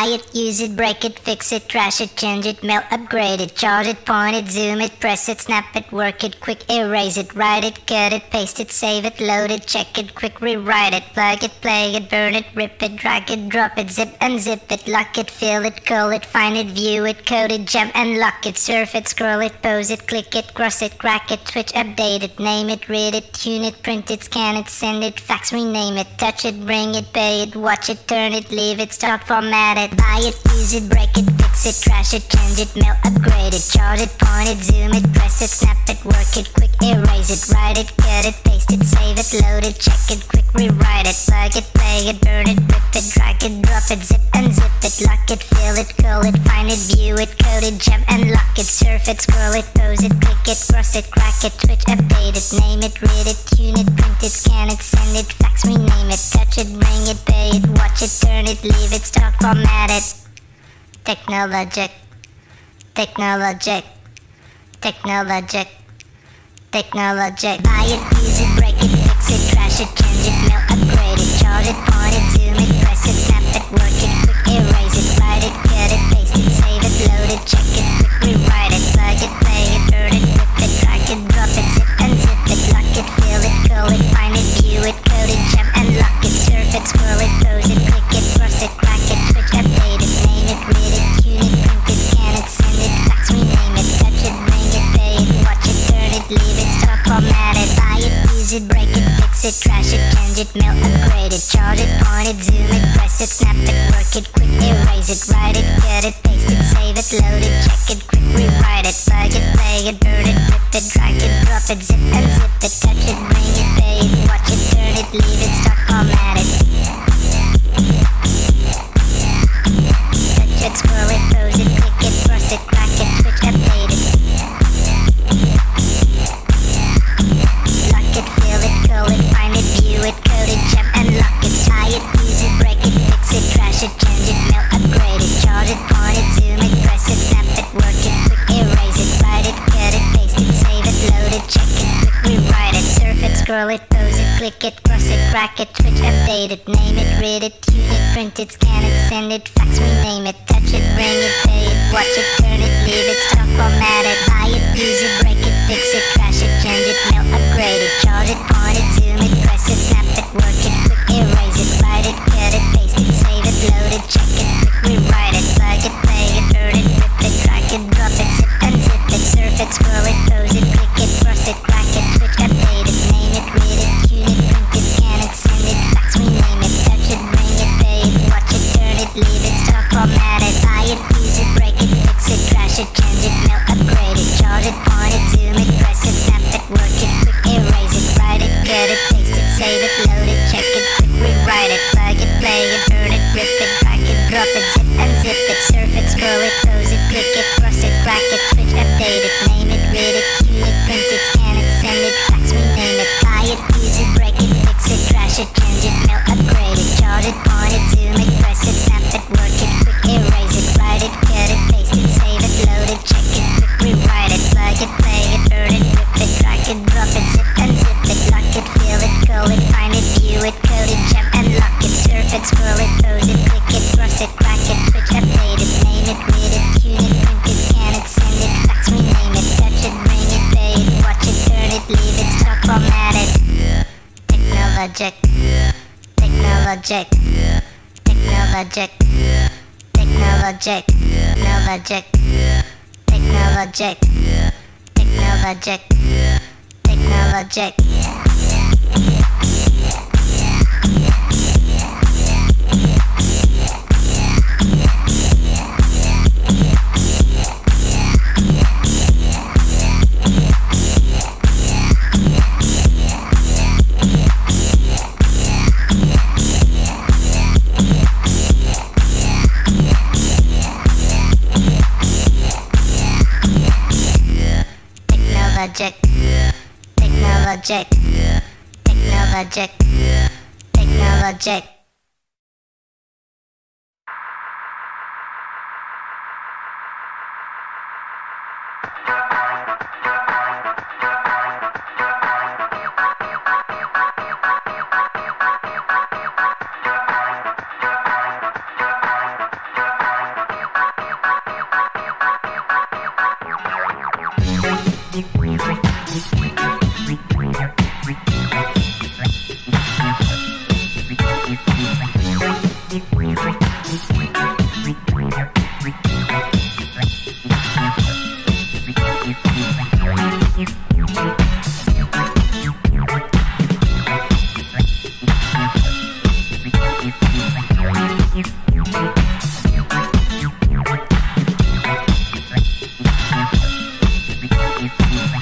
Buy it, use it, break it, fix it, trash it, change it, mail, upgrade it, charge it, point it, zoom it, press it, snap it, work it, quick erase it, write it, cut it, paste it, save it, load it, check it, quick rewrite it, plug it, play it, burn it, rip it, drag it, drop it, zip unzip it, lock it, fill it, call it, find it, view it, code it, jump and lock it, surf it, scroll it, pose it, click it, cross it, crack it, switch, update it, name it, read it, tune it, print it, scan it, send it, fax, rename it, touch it, bring it, pay it, watch it, turn it, leave it, start, format it, buy it, use it, break it, fix it, trash it, change it, mail, upgrade it, charge it, point it, zoom it, press it, snap it, work it, quick erase it, write it, cut it, paste it, save it, load it, check it, quick rewrite it, plug it, play it, burn it, rip it, drag it, drop it, zip unzip it, lock it, fill it, call it, find it, view it, code it, jump and lock it, surf it, scroll it, pose it, click it, cross it, crack it, switch, update it, name it, read it, tune it, print it, scan it, send it, fax, rename it, touch it, bring it, pay it, watch it, turn it, leave it, start, format it. Technologic, technologic, technologic, technologic. Buy it, use it, break it, fix it, trash it, change it, mail, upgrade it, charge it, point it, zoom it, press it, snap it, work it, quick erase it, write it, cut it, paste it, save it, load it, check it, quick rewrite it, plug it, play it, burn it, rip it, drag it, drop it, zip unzip it, lock it, fill it, call it, find it, view it, code it, jump and lock it, surf it, scroll it, pose it, click it, cross it, crack it, switch, update it, name it, read it, tune it, print it, scan it, send it, fax, rename it, touch it, bring it, pay it, watch it, turn it, leave it, start, format it, buy it, use it, break it, fix it, trash it, change it, mail, upgrade it, charge it, point it, zoom it, press it, snap it, work it, quick erase it, write it, cut it, paste it, save it, load it, check it, quick rewrite it, plug it, play it, burn it, rip it, drag it, drop it, zip unzip it, touch it, bring it, pay it, watch it, turn it, leave it, start, format it. Touch it, scroll it, pose it, click it, cross it, crack it, switch, update it. Lock it, fill it, call it, find it, view it, code it, jump and lock it, buy it, use it, break it, fix it, trash it, change it, mail, upgrade it, charge it, point it, zoom it, press it, snap it, work it, quick erase it, write it, cut it, paste it, save it, load it, check it, quick rewrite it, surf it, scroll it, pose it, click it, cross it, crack it, switch, update it, name it, read it, tune it, print it, scan it, send it, fax, rename it, touch it, bring it, pay it, watch it, turn it, leave it, start, format it, buy it, use it, break it, fix it, trash it, change it, mail, upgrade it, charge it, point it, zoom it, press it, snap it, work it, quick erase it, write it, cut it, paste it, save it, load it, check it, quick rewrite it, plug it, play it, burn it, rip it, drag it, drop it, zip unzip it, surf it, scroll it, pose it, click it, cross it, crack it, switch, update it, name it, read it, tune it, print it, scan it, send it, fax, rename it, touch it, bring it, pay it, watch it, turn it, leave it, start, format it, buy it, use it, break it, fix it, trash it, change it, mail, upgrade it, charge it, point it, zoom it, press it, snap it, work it, quick erase it, write it, cut it, paste it, save it, load it, check it, quick rewrite it, plug it, play it, burn it, rip it, drag it, drop it, zip unzip it, surf it, scroll it, pose it, click it, cross it, crack it, switch, update it, name it, read it, tune it, print it, scan it, send it, fax, rename it, buy it, use it, break it, fix it, trash it, change it, mail, upgrade it, charge it, point it, zoom it, press it, snap it, work it, quick erase it, write it, cut it, paste it, save it, load it, check it, quick rewrite it, plug it, play it, burn it, rip it, drag it, drop it, zip unzip it, lock it, fill it, call it, find it, view it, code it, jump and lock it, surf it, scroll it, pose it, click it, cross it, crack it, switch, update it, name it, read it, tune it, print it, scan it, send it, fax, rename it, touch it, bring it, pay it, watch it, turn it, leave it, start, format it. Technologic, technologic, technologic, technologic, technologic, technologic, technologic, technologic. Technologic, technologic, technologic, technologic.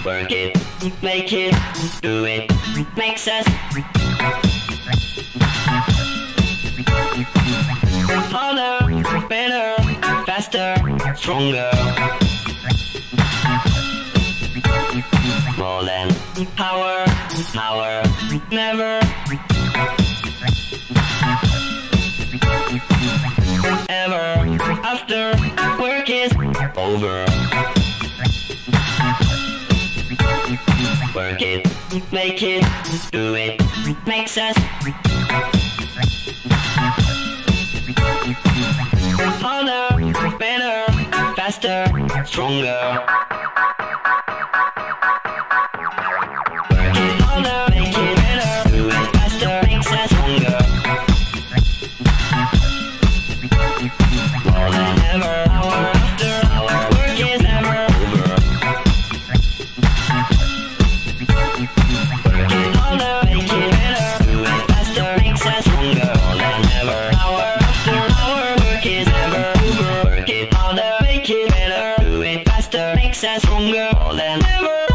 Work it, make it, do it, makes us harder, better, faster, stronger. More than power, power, never, ever, after work is over. Work it, make it, do it, makes us harder, better, faster, stronger. Work it harder, make it better, do it faster, makes us stronger. More than ever, hour after hour, work is never over. Work it harder, make it better, do it faster, makes us stronger. More than ever, hour after hour, work is never over. Work it harder, make it better, do it faster, makes us stronger. More than ever.